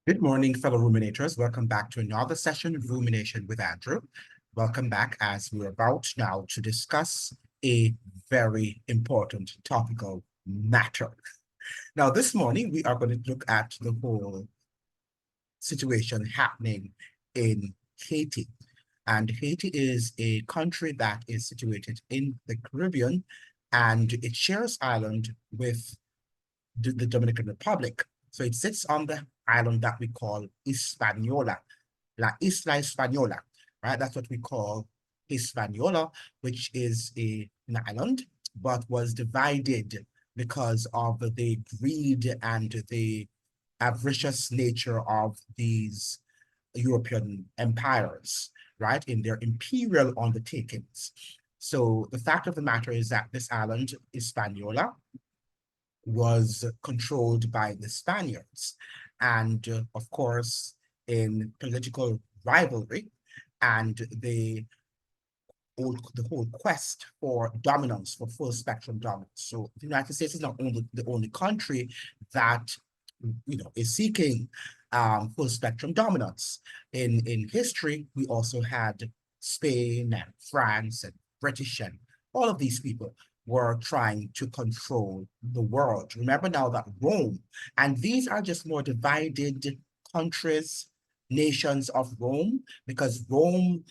Good morning, fellow ruminators. Welcome back to another session of Rumination with Andrew. Welcome back as we're about now to discuss a very important topical matter. Now, this morning, we are going to look at the whole situation happening in Haiti. And Haiti is a country that is situated in the Caribbean, and it shares island with the Dominican Republic. So it sits on the island that we call Hispaniola, La Isla Española, right? That's what we call Hispaniola, which is an island, but was divided because of the greed and the avaricious nature of these European empires, right, in their imperial undertakings. So the fact of the matter is that this island, Hispaniola, was controlled by the Spaniards. And of course, in political rivalry and the whole quest for dominance, for full spectrum dominance. So the United States is not only the only country that is seeking full spectrum dominance. In history, we also had Spain and France and British and all of these people were trying to control the world. Remember now that Rome, and these are just more divided countries, nations of Rome, because when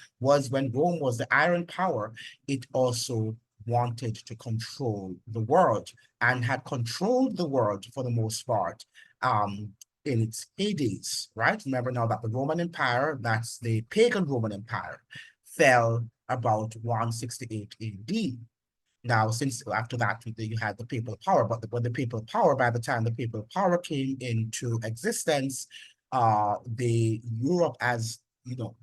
Rome was the iron power, it also wanted to control the world and had controlled the world for the most part in its heydays, right? Remember now that the Roman Empire, that's the pagan Roman Empire, fell about 168 AD. Now, since after that, you had the papal power, but when the papal power, by the time the papal power came into existence, the Europe as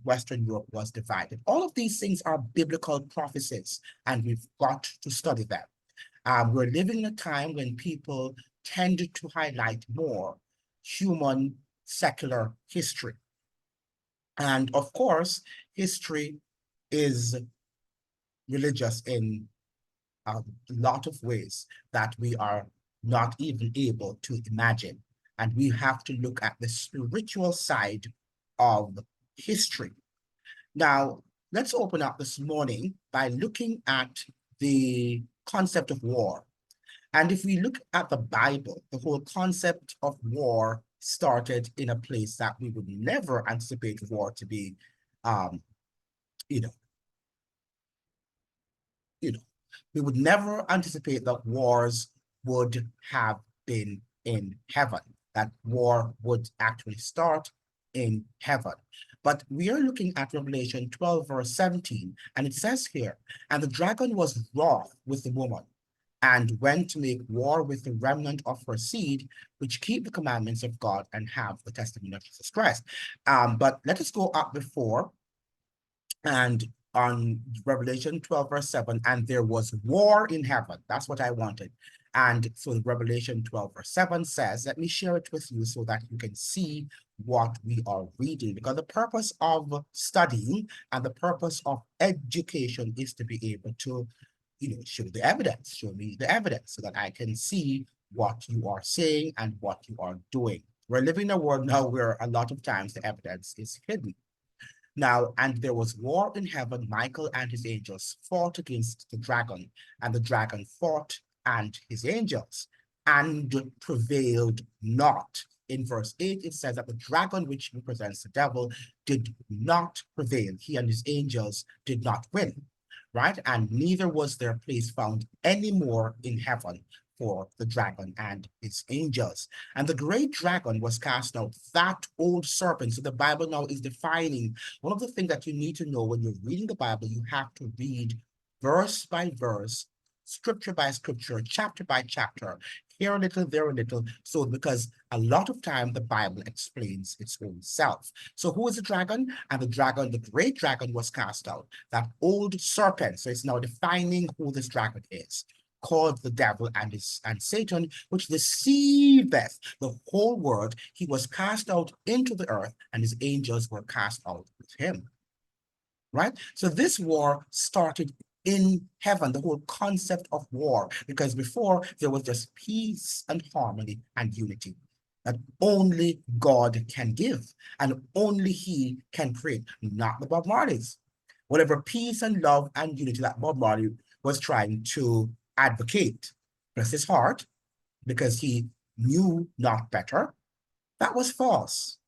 Western Europe was divided. All of these things are biblical prophecies, and we've got to study them. We're living in a time when people tend to highlight more human secular history. And of course, history is religious in a lot of ways that we are not even able to imagine. And we have to look at the spiritual side of history. Now, let's open up this morning by looking at the concept of war. And if we look at the Bible, the whole concept of war started in a place that we would never anticipate war to be, um, you know, you know, we would never anticipate that wars would have been in heaven, that war would actually start in heaven. But we are looking at Revelation 12, verse 17, and it says here, and the dragon was wroth with the woman and went to make war with the remnant of her seed, which keep the commandments of God and have the testimony of Jesus Christ. But let us go up before and on Revelation 12, verse 7, and there was war in heaven. That's what I wanted. And so Revelation 12, verse 7 says, let me share it with you so that you can see what we are reading, because the purpose of studying and the purpose of education is to be able to show the evidence, show me the evidence so that I can see what you are saying and what you are doing. We're living in a world now where a lot of times the evidence is hidden. Now, and there was war in heaven. Michael and his angels fought against the dragon, and the dragon fought and his angels, and prevailed not. In verse 8, it says that the dragon, which represents the devil, did not prevail. He and his angels did not win, right? And neither was their place found anymore in heaven for the dragon and its angels. And the great dragon was cast out, that old serpent. So the Bible now is defining one of the things that you need to know when you're reading the Bible. You have to read verse by verse, scripture by scripture, chapter by chapter, here a little, there a little. So because a lot of time the Bible explains its own self. So who is the dragon? And the dragon, the great dragon, was cast out, that old serpent. So it's now defining who this dragon is, called the devil and Satan, which deceiveth the whole world. He was cast out into the earth, and his angels were cast out with him. Right? So this war started in heaven, the whole concept of war, because before there was just peace and harmony and unity. that only God can give, and only He can create, not the Bob Marleys. Whatever peace and love and unity that Bob Marley was trying to advocate, bless his heart, because he knew not better, that was false.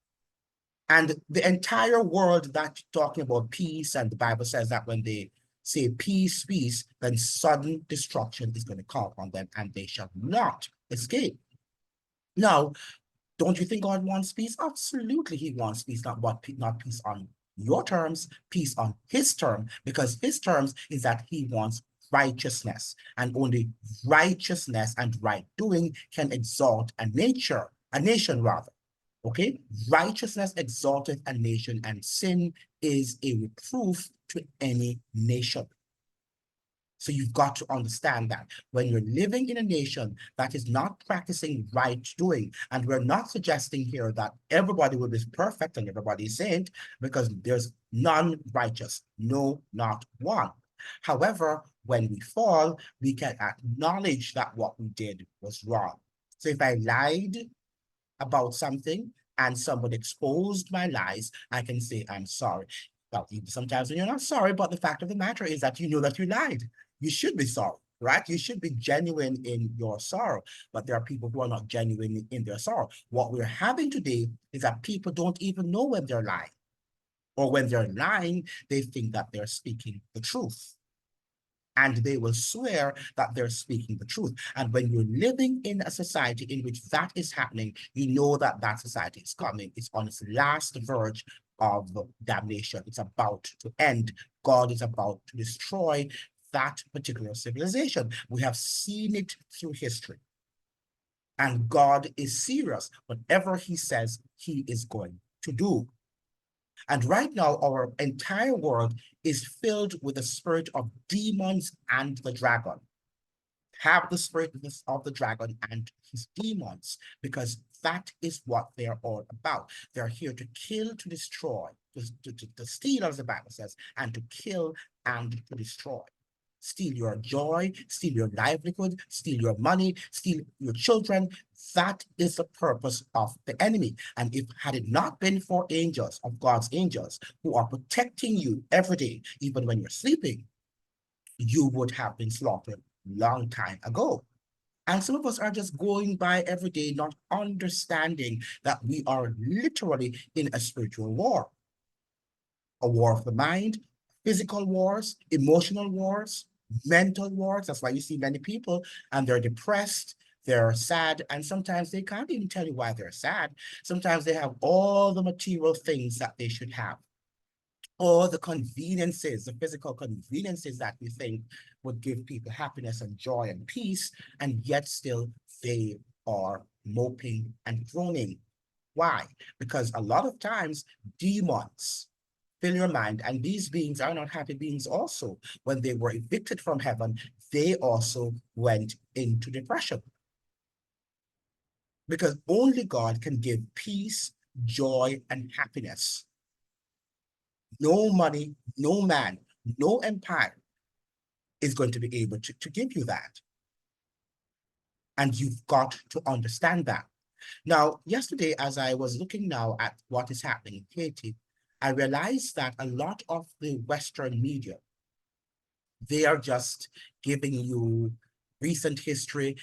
And the entire world that's talking about peace, and the Bible says that when they say peace, peace, then sudden destruction is going to come upon them, and they shall not escape. Now, don't you think God wants peace? Absolutely, He wants peace, not peace on your terms, peace on His term, because His terms is that He wants righteousness, and only righteousness and right doing can exalt a nation rather. Okay, righteousness exalteth a nation, and sin is a reproof to any nation. So you've got to understand that when you're living in a nation that is not practicing right doing, and we're not suggesting here that everybody will be perfect and everybody is saint, because there's none righteous, no, not one. However, when we fall, we can acknowledge that what we did was wrong. So if I lied about something and somebody exposed my lies, I can say, I'm sorry. Well, sometimes when you're not sorry, but the fact of the matter is that you know that you lied. You should be sorry, right? You should be genuine in your sorrow, but there are people who are not genuine in their sorrow. What we're having today is that people don't even know when they're lying, or when they're lying, they think that they're speaking the truth, and they will swear that they're speaking the truth. And when you're living in a society in which that is happening, you know that that society is coming. It's on its last verge of damnation. It's about to end. God is about to destroy that particular civilization. We have seen it through history. And God is serious. Whatever He says, He is going to do. And right now, our entire world is filled with the spirit of demons and the dragon. Have the spirit of the dragon and his demons, because that is what they're all about. They're here to kill, to destroy, to steal, as the Bible says, and to kill and to destroy. Steal your joy, steal your livelihood, steal your money, steal your children. That is the purpose of the enemy. And if had it not been for angels, of God's angels, who are protecting you every day, even when you're sleeping, you would have been slaughtered long time ago. And some of us are just going by every day, not understanding that we are literally in a spiritual war. A war of the mind, physical wars, emotional wars, mental wars. That's why you see many people and they're depressed, they're sad, and sometimes they can't even tell you why they're sad. Sometimes they have all the material things that they should have, all the conveniences, the physical conveniences that we think would give people happiness and joy and peace, and yet still they are moping and groaning. Why? Because a lot of times demons fill your mind, and these beings are not happy beings also. When they were evicted from heaven, they also went into depression, because only God can give peace, joy, and happiness. No money, no man, no empire is going to be able to give you that. And you've got to understand that. Now, yesterday, as I was looking now at what is happening in Haiti, I realized that a lot of the Western media, they are just giving you recent history,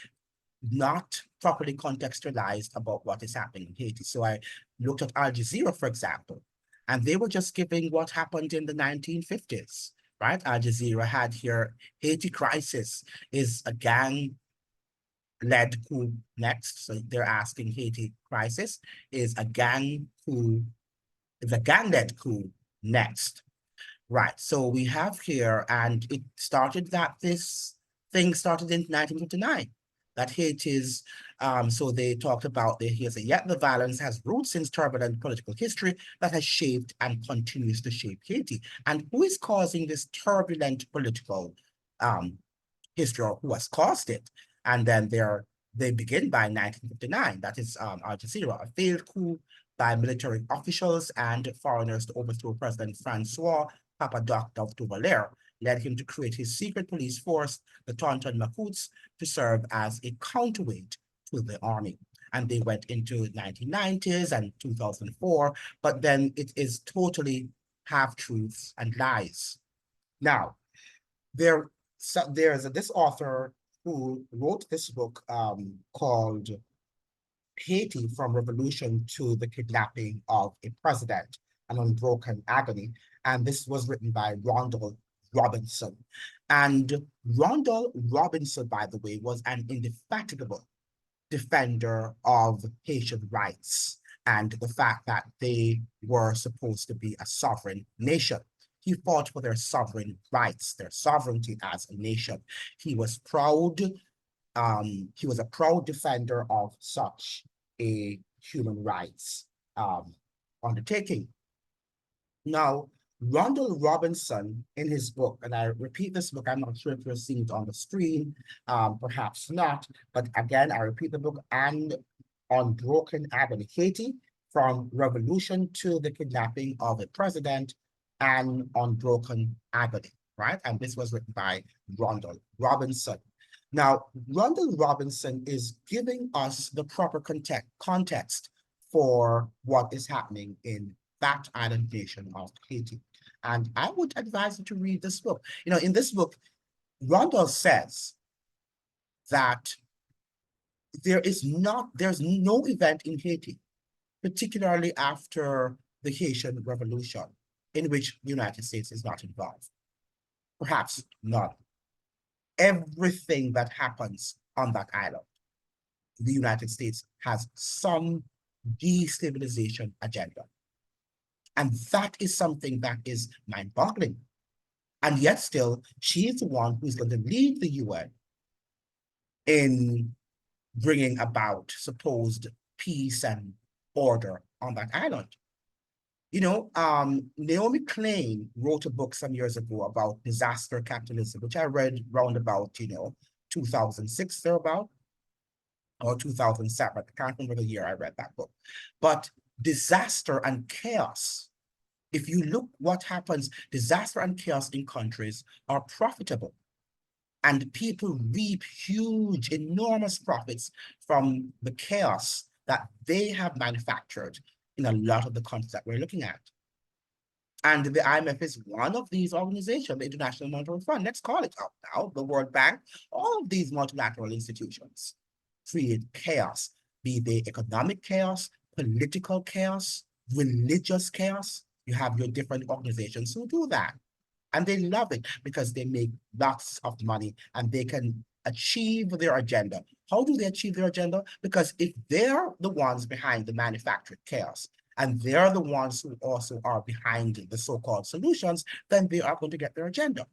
not properly contextualized about what is happening in Haiti. So I looked at Al Jazeera, for example, and they were just giving what happened in the 1950s, right? Al Jazeera had here, Haiti crisis is a gang-led coup next. So they're asking Haiti crisis is a gang-led coup next. Right. So we have here, and it started that this thing started in 1959. That Haiti's, so they talked about the here, say, yet the violence has roots since turbulent political history that has shaped and continues to shape Haiti. And who is causing this turbulent political um, history, or who has caused it? And then they begin by 1959. That is Al Jazeera, a failed coup by military officials and foreigners to overthrow President Francois Papadoc of Duvalier, led him to create his secret police force, the Tonton Macoutes, to serve as a counterweight to the army. and they went into 1990s and 2004, but then it is totally half-truths and lies. Now, there's this author who wrote this book called Haiti from Revolution to the Kidnapping of a President, an Unbroken Agony. And this was written by Randall Robinson. And Randall Robinson, by the way, was an indefatigable defender of Haitian rights and the fact that they were supposed to be a sovereign nation. He fought for their sovereign rights, their sovereignty as a nation. He was proud he was a proud defender of such a human rights undertaking. Now, Randall Robinson, in his book, and I repeat this book, I'm not sure if you're seeing it on the screen, perhaps not, but again, I repeat the book, and Unbroken Agony, Haiti, from Revolution to the Kidnapping of a President, and Unbroken Agony, right? And this was written by Randall Robinson. Now, Randall Robinson is giving us the proper context for what is happening in that island nation of Haiti. And I would advise you to read this book. You know, in this book, Randall says that there's no event in Haiti, particularly after the Haitian Revolution, in which the United States is not involved. Perhaps not. Everything that happens on that island, the United States has some destabilization agenda. And that is something that is mind-boggling. And yet still, she is the one who's going to lead the UN in bringing about supposed peace and order on that island. You know, Naomi Klein wrote a book some years ago about disaster capitalism, which I read round about, 2006 thereabout, or 2007. I can't remember the year I read that book. But disaster and chaos, if you look what happens, disaster and chaos in countries are profitable. And people reap huge, enormous profits from the chaos that they have manufactured in a lot of the countries that we're looking at. And the IMF is one of these organizations, the International Monetary Fund, let's call it out now, the World Bank, all of these multilateral institutions create chaos, be they economic chaos, political chaos, religious chaos. You have your different organizations who do that. And they love it because they make lots of money and they can achieve their agenda. How do they achieve their agenda? Because if they're the ones behind the manufactured chaos, and they're the ones who also are behind the so-called solutions, then they are going to get their agenda.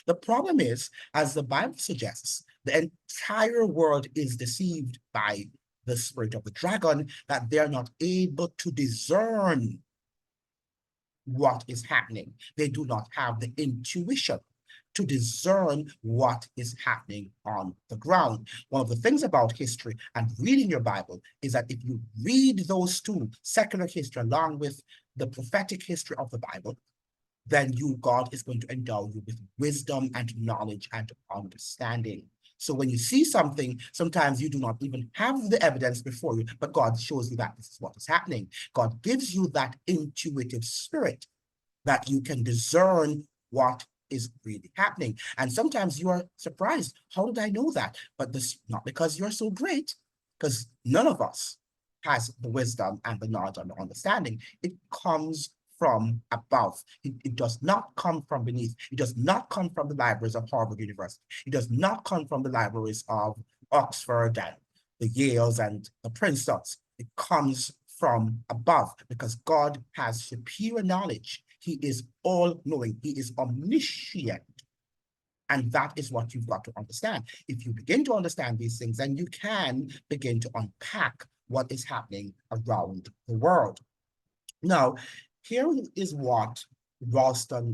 The problem is, as the Bible suggests, the entire world is deceived by the spirit of the dragon, that they're not able to discern what is happening. They do not have the intuition to discern what is happening on the ground. One of the things about history and reading your Bible is that if you read those two, secular history along with the prophetic history of the Bible, then God is going to endow you with wisdom and knowledge and understanding. So when you see something, sometimes you do not even have the evidence before you, but God shows you that this is what is happening. God gives you that intuitive spirit that you can discern what is really happening. And sometimes you are surprised. How did I know that? But this not because you're so great, because none of us has the wisdom and the knowledge and the understanding. It comes from above. It does not come from beneath. It does not come from the libraries of Harvard University. It does not come from the libraries of Oxford and the Yales and the Princetons. It comes from above because God has superior knowledge. He is all-knowing. He is omniscient. And that is what you've got to understand. If you begin to understand these things, then you can begin to unpack what is happening around the world. Now, here is what Randall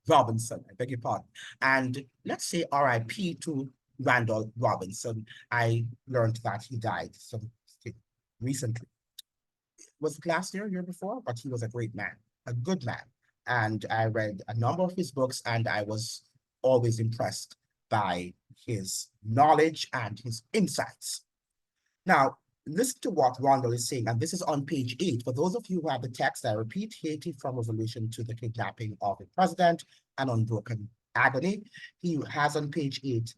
Robinson, I beg your pardon. And let's say RIP to Randall Robinson. I learned that he died recently. Was it last year before? But he was a great man, a good man. And I read a number of his books and I was always impressed by his knowledge and his insights. Now, listen to what Randall is saying, and this is on page 8. For those of you who have the text, I repeat: Haiti from revolution to the kidnapping of a president, an unbroken agony. He has on page 8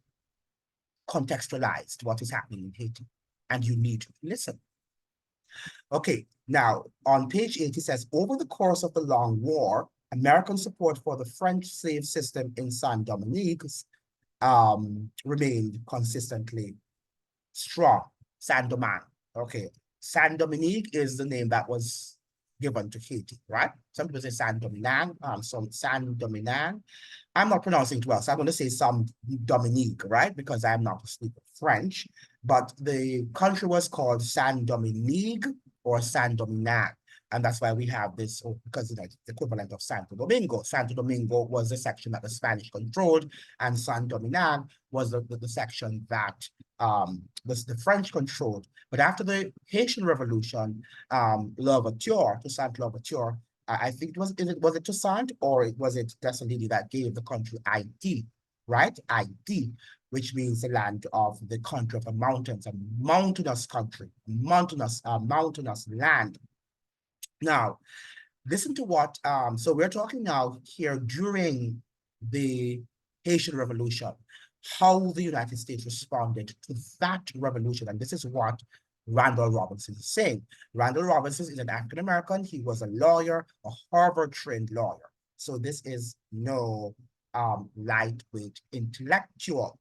contextualized what is happening in Haiti, and you need to listen. Okay, now on page 8, he says, over the course of the long war, American support for the French slave system in Saint Dominique remained consistently strong. Saint Domingue. Okay. Saint Dominique is the name that was given to Haiti, right? Some people say Saint Domingue, some Saint Domingue. I'm not pronouncing it well, so I'm going to say some Dominique, right? Because I'm not a speaker of French. But the country was called Saint Dominique or Saint Domingue. And that's why we have this, because it's the equivalent of Santo Domingo. Santo Domingo was the section that the Spanish controlled, and Saint Domingue was the section that the French controlled. But after the Haitian Revolution, Louverture, Toussaint Louverture, I think was it Toussaint or was it Dessalines that gave the country ID, right? ID, which means the land of the country of the mountains, a mountainous country, mountainous land. Now, listen to what, so we're talking now here during the Haitian Revolution, how the United States responded to that revolution. And this is what Randall Robinson is saying. Randall Robinson is an African-American. He was a lawyer, a Harvard-trained lawyer. So this is no lightweight intellectual.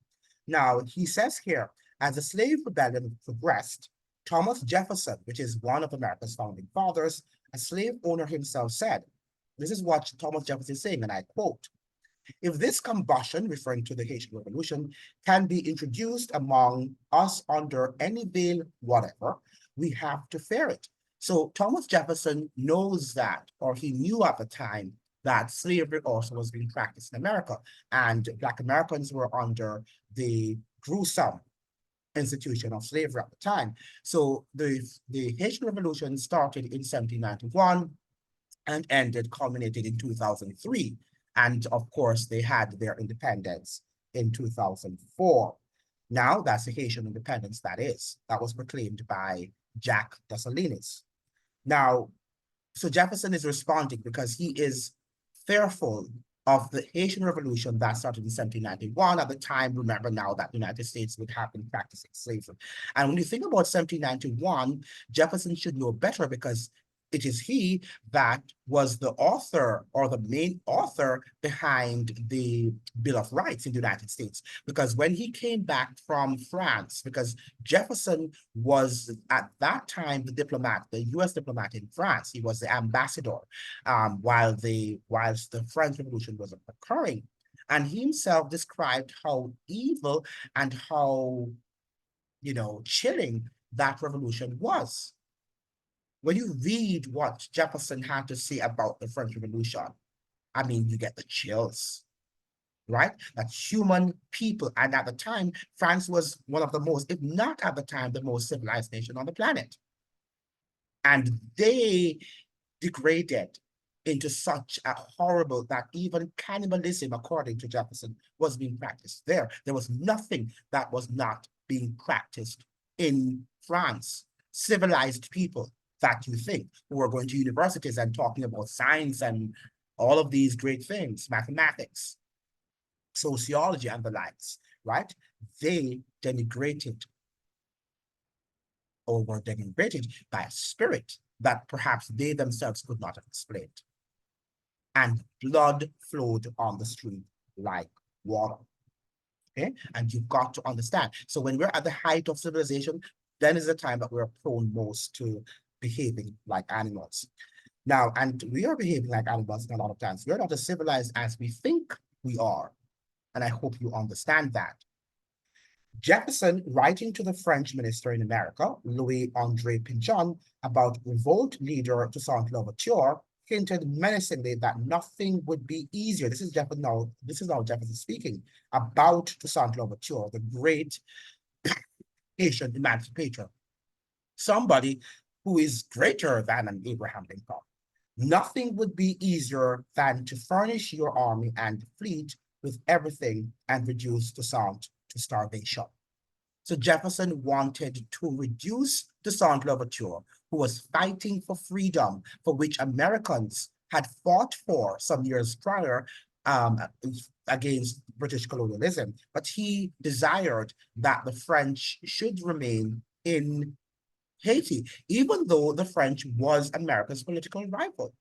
Now, he says here, as the slave rebellion progressed, Thomas Jefferson, which is one of America's founding fathers, a slave owner himself, said, this is what Thomas Jefferson is saying, and I quote, if this combustion, referring to the Haitian Revolution, can be introduced among us under any veil whatever, we have to fear it. So Thomas Jefferson knows that, or he knew at the time, that slavery also was being practiced in America, and Black Americans were under the gruesome institution of slavery at the time. So the Haitian Revolution started in 1791 and ended, culminated in 2003. And of course, they had their independence in 2004. Now, that's the Haitian independence, that was proclaimed by Jacques Dessalines. Now, so Jefferson is responding because he is fearful of the Haitian Revolution that started in 1791. At the time, remember now that the United States would have been practicing slavery. And when you think about 1791, Jefferson should know better because it is he that was the author or the main author behind the Bill of Rights in the United States. Because when he came back from France, because Jefferson was at that time the diplomat, the US diplomat in France, he was the ambassador whilst the French Revolution was occurring. And he himself described how evil and how, chilling that revolution was. When you read what Jefferson had to say about the French Revolution, I mean, you get the chills, right? That human people, and at the time, France was one of the most, if not at the time, the most civilized nation on the planet. And they degraded into such a horrible that even cannibalism, according to Jefferson, was being practiced there. There was nothing that was not being practiced in France. Civilized people that you think who are going to universities and talking about science and all of these great things, mathematics, sociology, and the likes, right? They denigrated or were denigrated by a spirit that perhaps they themselves could not have explained. And blood flowed on the street like water. Okay, and you've got to understand. So when we're at the height of civilization, then is the time that we're prone most to behaving like animals. Now, and we are behaving like animals a lot of times. We're not as civilized as we think we are. And I hope you understand that. Jefferson, writing to the French minister in America, Louis-André Pinchon, about revolt leader Toussaint Louverture, hinted menacingly that nothing would be easier. This is now Jefferson speaking about Toussaint Louverture, the great Haitian emancipator, somebody who is greater than an Abraham Lincoln. Nothing would be easier than to furnish your army and fleet with everything and reduce Toussaint to starvation. So Jefferson wanted to reduce the Saint Louverture, who was fighting for freedom, for which Americans had fought for some years prior um, against British colonialism. But he desired that the French should remain in Haiti, even though the French was America's political rival,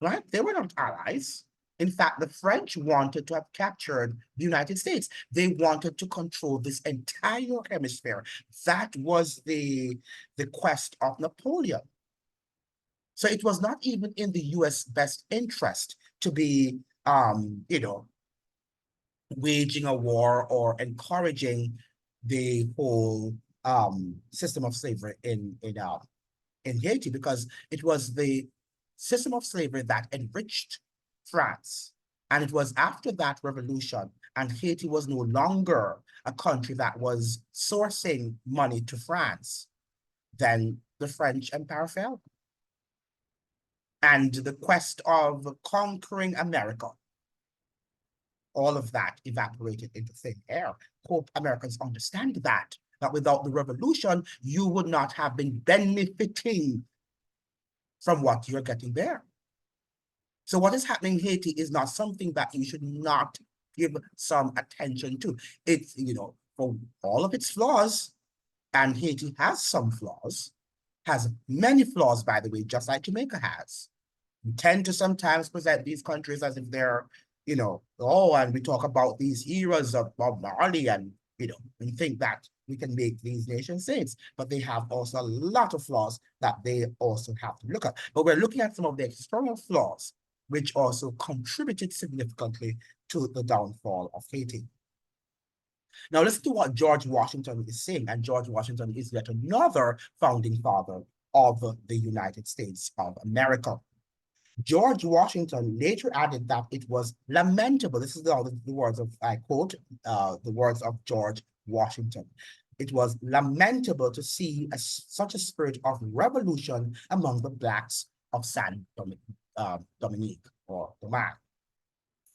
right? They were not allies. In fact, the French wanted to have captured the United States. They wanted to control this entire hemisphere. That was the quest of Napoleon. So it was not even in the US best interest to be, waging a war or encouraging the whole system of slavery in Haiti, because it was the system of slavery that enriched France. And it was after that revolution, and Haiti was no longer a country that was sourcing money to France, then the French Empire fell. And the quest of conquering America, all of that evaporated into thin air. Hope Americans understand that without the revolution, you would not have been benefiting from what you're getting there. So what is happening in Haiti is not something that you should not give some attention to. It's, for all of its flaws, and Haiti has some flaws, has many flaws, by the way, just like Jamaica has. We tend to sometimes present these countries as if they're, and we talk about these eras of Bob Marley and, and think that we can make these nation states, but they have also a lot of flaws that they also have to look at. But we're looking at some of the external flaws, which also contributed significantly to the downfall of Haiti. Now listen to what George Washington is saying, and George Washington is yet another founding father of the United States of America. George Washington later added that it was lamentable. This is the words of, I quote, the words of George Washington. It was lamentable to see such a spirit of revolution among the blacks of Dominique or Domingue.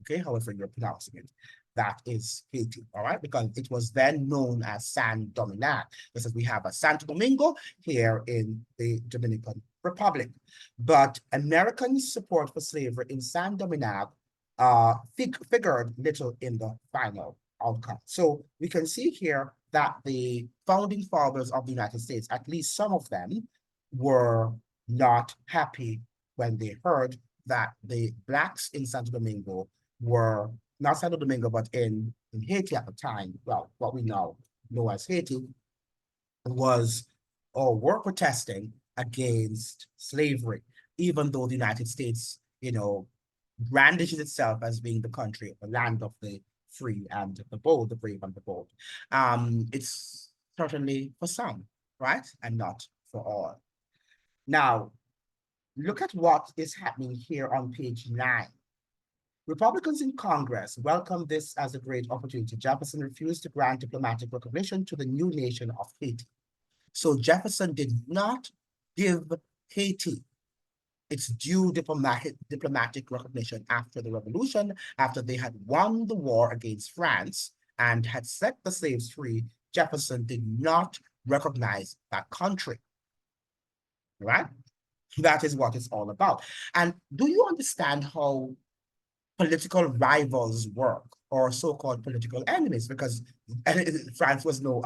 Okay, however you're pronouncing it. That is Haiti, all right? Because it was then known as San Domingue. This is, we have a Santo Domingo here in the Dominican Republic. But American support for slavery in San Domingue figured little in the final outcome. So we can see here that the founding fathers of the United States, at least some of them, were not happy when they heard that the blacks in Santo Domingo were, not Santo Domingo, but in Haiti at the time, well, what we now know as Haiti, was or were protesting against slavery, even though the United States, brandishes itself as being the country, the land of the free and the bold, the brave and the bold. It's certainly for some, right? And not for all. Now, look at what is happening here on page 9. Republicans in Congress welcomed this as a great opportunity. Jefferson refused to grant diplomatic recognition to the new nation of Haiti. So Jefferson did not give Haiti its due diplomatic recognition after the revolution, after they had won the war against France and had set the slaves free. Jefferson did not recognize that country, right? That is what it's all about. And do you understand how political rivals work, or so-called political enemies? Because France was not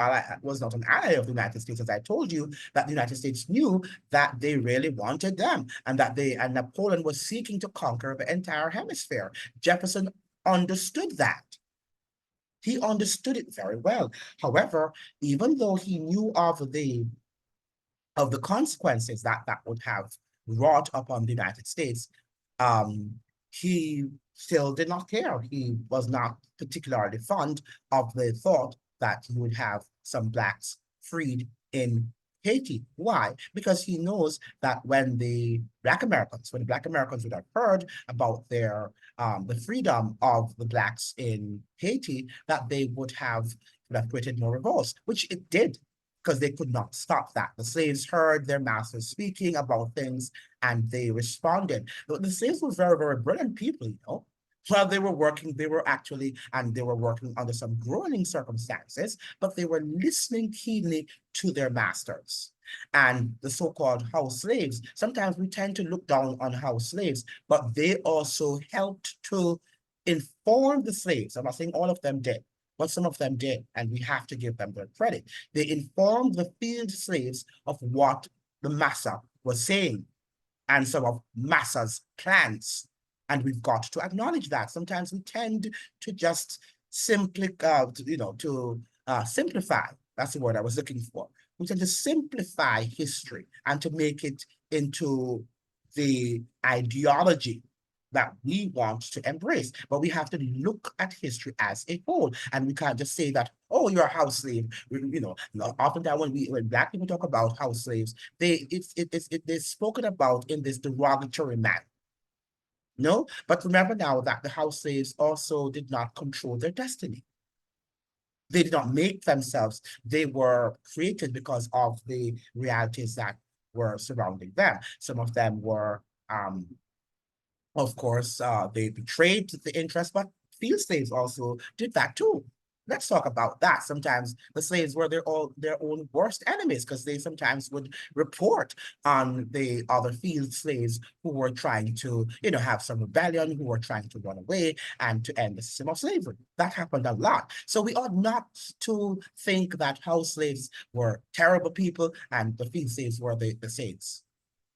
an ally of the United States, as I told you, that the United States knew that they really wanted them, and that Napoleon was seeking to conquer the entire hemisphere. Jefferson understood that. He understood it very well. However, even though he knew of the consequences that would have wrought upon the United States, he still did not care. He was not particularly fond of the thought that he would have some blacks freed in Haiti. Why? Because he knows that when the Black Americans would have heard about the freedom of the blacks in Haiti, that they would have created more revolts, which it did, because they could not stop that. The slaves heard their masters speaking about things, and they responded. The slaves were very, very brilliant people, While they were actually, and they were working under some grueling circumstances, but they were listening keenly to their masters. And the so-called house slaves, sometimes we tend to look down on house slaves, but they also helped to inform the slaves. I'm not saying all of them did, but some of them did, and we have to give them their credit. They informed the field slaves of what the massa was saying and some of massa's plans. And we've got to acknowledge that. Sometimes we tend to just simply, simplify. That's the word I was looking for. We tend to simplify history and to make it into the ideology that we want to embrace. But we have to look at history as a whole. And we can't just say that, oh, you're a house slave. Oftentimes when Black people talk about house slaves, they're spoken about in this derogatory manner. No, but remember now that the house slaves also did not control their destiny. They did not make themselves. They were created because of the realities that were surrounding them. Some of them were of course, they betrayed the interest, but field slaves also did that too. Let's talk about that. Sometimes the slaves were their own worst enemies because they sometimes would report on the other field slaves who were trying to, have some rebellion, who were trying to run away and to end the system of slavery. That happened a lot. So we ought not to think that house slaves were terrible people and the field slaves were the saints.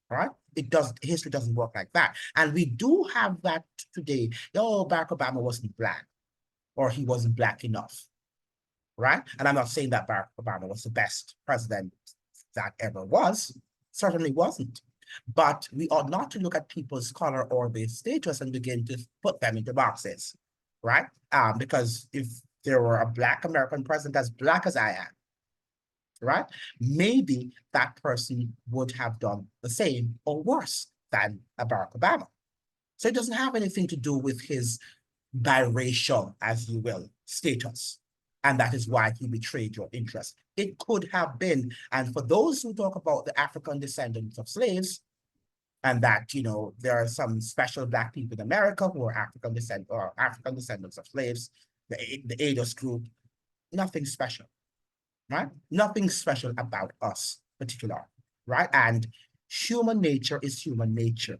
Right? History doesn't work like that. And we do have that today. Oh, Barack Obama wasn't Black, or he wasn't Black enough. Right? And I'm not saying that Barack Obama was the best president that ever was. Certainly wasn't. But we ought not to look at people's color or their status and begin to put them into boxes. Right? Because if there were a Black American president as Black as I am, right? Maybe that person would have done the same or worse than a Barack Obama. So it doesn't have anything to do with his biracial, as you will, status. And that is why he betrayed your interest. It could have been, and for those who talk about the African descendants of slaves, and that, there are some special Black people in America who are African descendants of slaves, the ADOS group, nothing special. Right? Nothing special about us, particular, right? And human nature is human nature.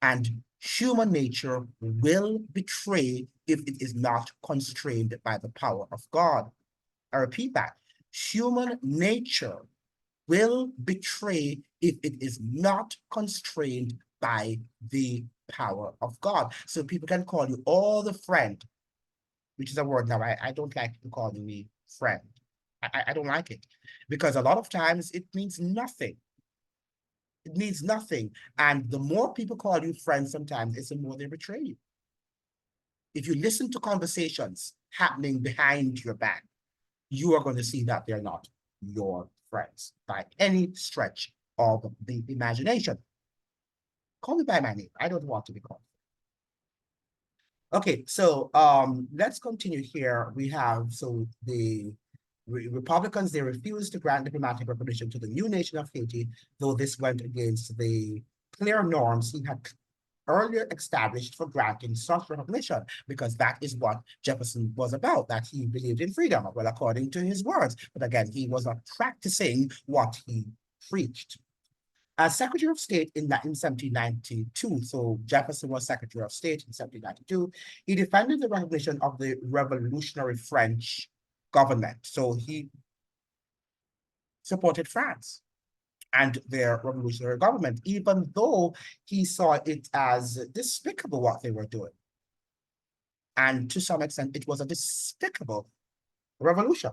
And human nature will betray if it is not constrained by the power of God. I repeat that. Human nature will betray if it is not constrained by the power of God. So people can call you all the friend, which is a word now I don't like to call me friend. I don't like it because a lot of times it means nothing. It means nothing. And the more people call you friends sometimes, it's the more they betray you. If you listen to conversations happening behind your back, you are going to see that they're not your friends by any stretch of the imagination. Call me by my name. I don't want to be called. Okay, so let's continue here. We have, so the Republicans, they refused to grant diplomatic recognition to the new nation of Haiti, though this went against the clear norms he had earlier established for granting such recognition, because that is what Jefferson was about, that he believed in freedom, well, according to his words. But again, he was not practicing what he preached. As Secretary of State in 1792, so Jefferson was Secretary of State in 1792, he defended the recognition of the revolutionary French government. So he supported France and their revolutionary government, even though he saw it as despicable what they were doing. And to some extent, it was a despicable revolution.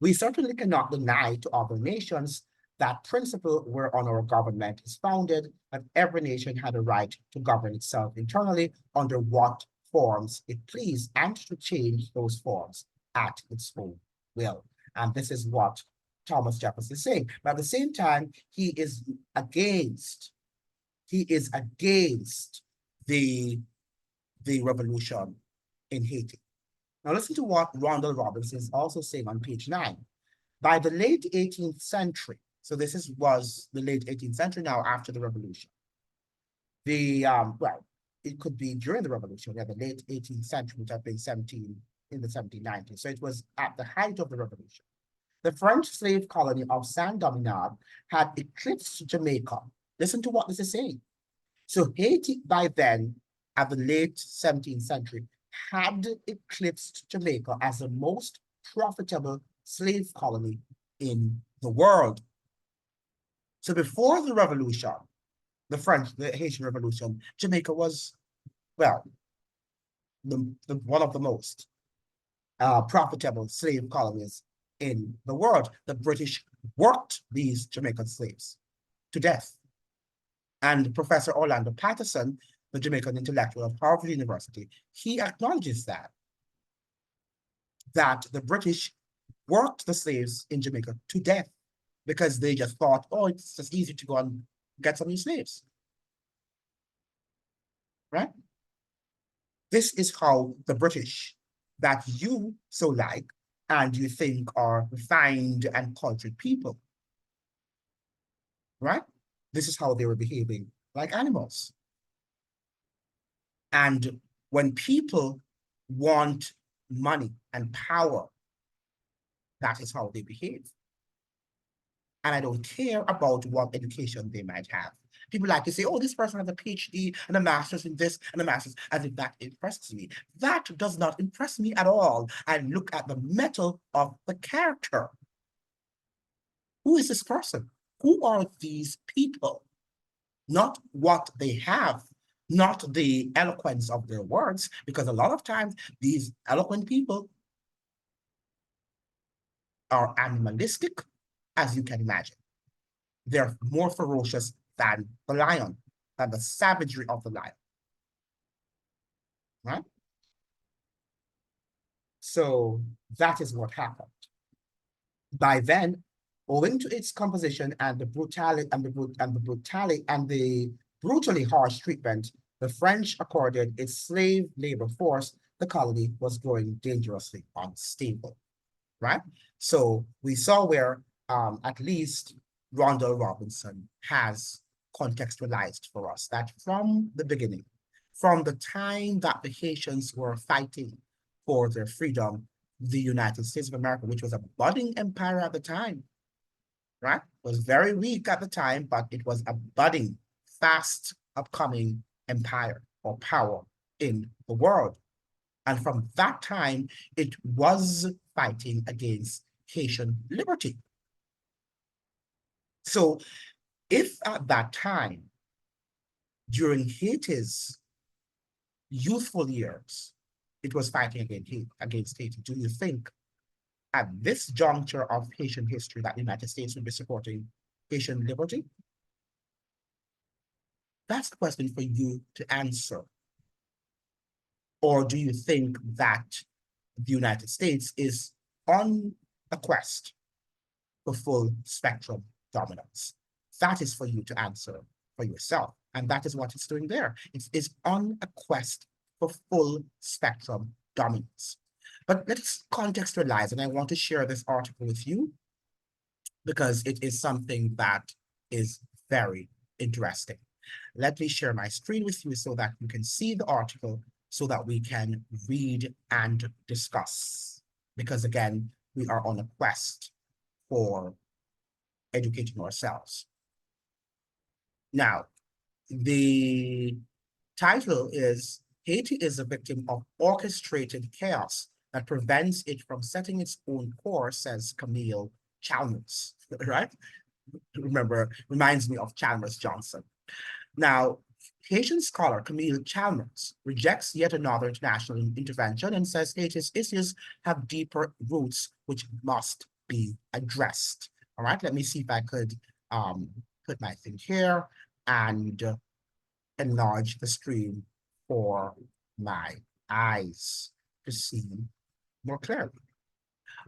We certainly cannot deny to other nations that principle whereon our government is founded, that every nation had a right to govern itself internally under what forms it pleased, and to change those forms at its own will. And this is what Thomas Jefferson is saying. But at the same time, he is against the revolution in Haiti. Now listen to what Randall Robinson is also saying on page 9. By the late 18th century, so was the late 18th century now after the revolution. Well, it could be during the revolution, yeah, the late 18th century, which had been in the 1790s. So it was at the height of the revolution. The French slave colony of Saint-Domingue had eclipsed Jamaica. Listen to what this is saying. So Haiti, by then, at the late 17th century, had eclipsed Jamaica as the most profitable slave colony in the world. So before the revolution, the Haitian Revolution, Jamaica was, well, one of the most profitable slave colonies in the world. The British worked these Jamaican slaves to death. And Professor Orlando Patterson, the Jamaican intellectual of Harvard University, he acknowledges that the British worked the slaves in Jamaica to death because they just thought, oh, it's just easy to go and get some new slaves. Right? This is how the British that you so like and you think are refined and cultured people, right? This is how they were behaving like animals. And when people want money and power, that is how they behave. And I don't care about what education they might have. People like to say, oh, this person has a PhD and a master's in this and a master's, as if that impresses me. That does not impress me at all. I look at the metal of the character. Who is this person? Who are these people? Not what they have, not the eloquence of their words, because a lot of times these eloquent people are animalistic, as you can imagine. They're more ferocious than the lion, than the savagery of the lion. Right? So that is what happened. By then, owing to its composition and the brutality and the brutally harsh treatment the French accorded its slave labor force, the colony was growing dangerously unstable. Right? So we saw where at least Randall Robinson has contextualized for us that from the beginning, from the time that the Haitians were fighting for their freedom, the United States of America, which was a budding empire at the time, right, was very weak at the time, but it was a budding, fast upcoming empire or power in the world. And from that time, it was fighting against Haitian liberty. So if at that time, during Haiti's youthful years, it was fighting against Haiti, do you think at this juncture of Haitian history that the United States would be supporting Haitian liberty? That's the question for you to answer. Or do you think that the United States is on a quest for full spectrum dominance? That is for you to answer for yourself. And that is what it's doing there. It's on a quest for full spectrum dominance. But let's contextualize, and I want to share this article with you because it is something that is very interesting. Let me share my screen with you so that you can see the article so that we can read and discuss. Because again, we are on a quest for educating ourselves. Now, the title is Haiti is a victim of orchestrated chaos that prevents it from setting its own course, says Camille Chalmers, right? Remember, reminds me of Chalmers Johnson. Now, Haitian scholar Camille Chalmers rejects yet another international intervention and says Haiti's issues have deeper roots which must be addressed. All right, let me see if I could put my thing here and enlarge the screen for my eyes to see more clearly.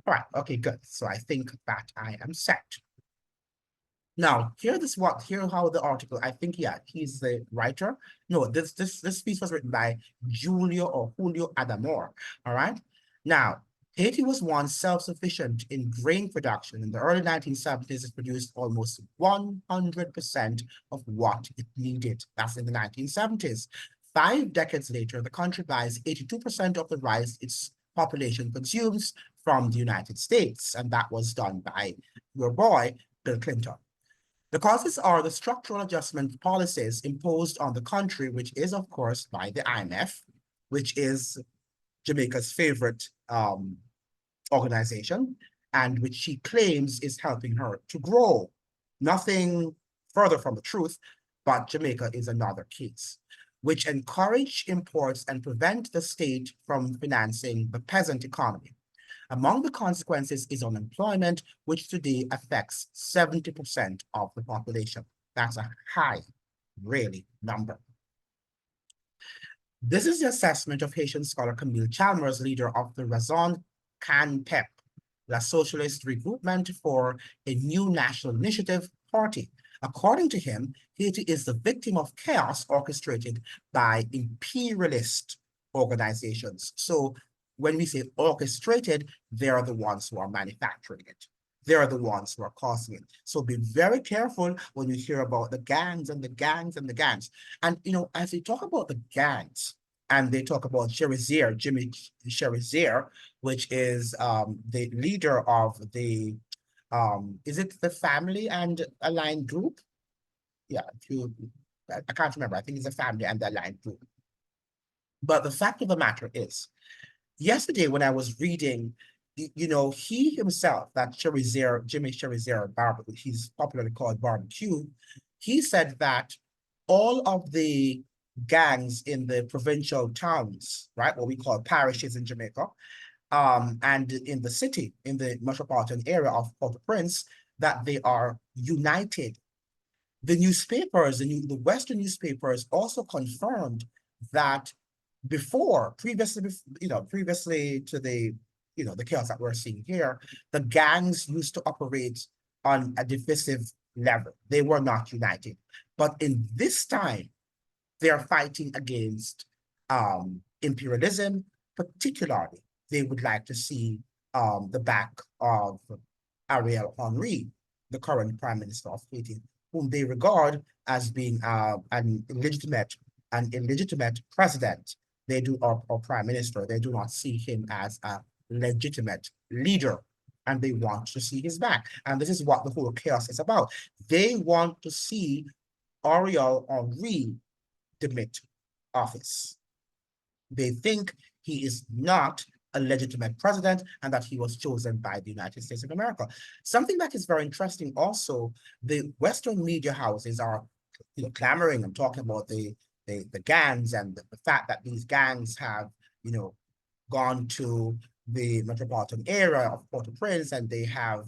All right, okay, good. So I think that I am set. Now, here how the article, I think, yeah, he's the writer. No, this piece was written by Julio Adamor, all right? Now, Haiti was once self-sufficient in grain production. In the early 1970s, it produced almost 100% of what it needed. That's in the 1970s. 5 decades later, the country buys 82% of the rice its population consumes from the United States, and that was done by your boy, Bill Clinton. The causes are the structural adjustment policies imposed on the country, which is, of course, by the IMF, which is Jamaica's favorite organization, and which she claims is helping her to grow. Nothing further from the truth, but Jamaica is another case, which encourage imports and prevent the state from financing the peasant economy. Among the consequences is unemployment, which today affects 70% of the population. That's a high, really, number. This is the assessment of Haitian scholar Camille Chalmers, leader of the Raison Can-PEP, the Socialist Regroupment for a New National Initiative Party. According to him, Haiti is the victim of chaos orchestrated by imperialist organizations. So when we say orchestrated, they are the ones who are manufacturing it. They're the ones who are causing it. So be very careful when you hear about the gangs and the gangs and the gangs. And, you know, as they talk about the gangs, and they talk about Cherizier, Jimmy Cherizier, which is the leader of the, is it the Family and Aligned Group? Yeah, I can't remember. I think it's a Family and Aligned Group. But the fact of the matter is, yesterday when I was reading, you know, he himself, that Cherizier, Jimmy Cherizier, he's popularly called Barbecue, he said that all of the gangs in the provincial towns, right, what we call parishes in Jamaica, and in the city, in the metropolitan area of Port-au-Prince, that they are united. The newspapers, the Western newspapers also confirmed that previously to the, the chaos that we're seeing here, the gangs used to operate on a divisive level. They were not united. But in this time, they're fighting against imperialism, particularly. They would like to see the back of Ariel Henry, the current Prime Minister of Haiti, whom they regard as being an illegitimate president. They do, or prime minister. They do not see him as a legitimate leader, and they want to see his back. And this is what the whole chaos is about. They want to see Ariel Henry demit office. They think he is not a legitimate president and that he was chosen by the United States of America. Something that is very interesting also, the Western media houses are clamoring and talking about the gangs and the fact that these gangs have, gone to the metropolitan area of Port-au-Prince, and they have,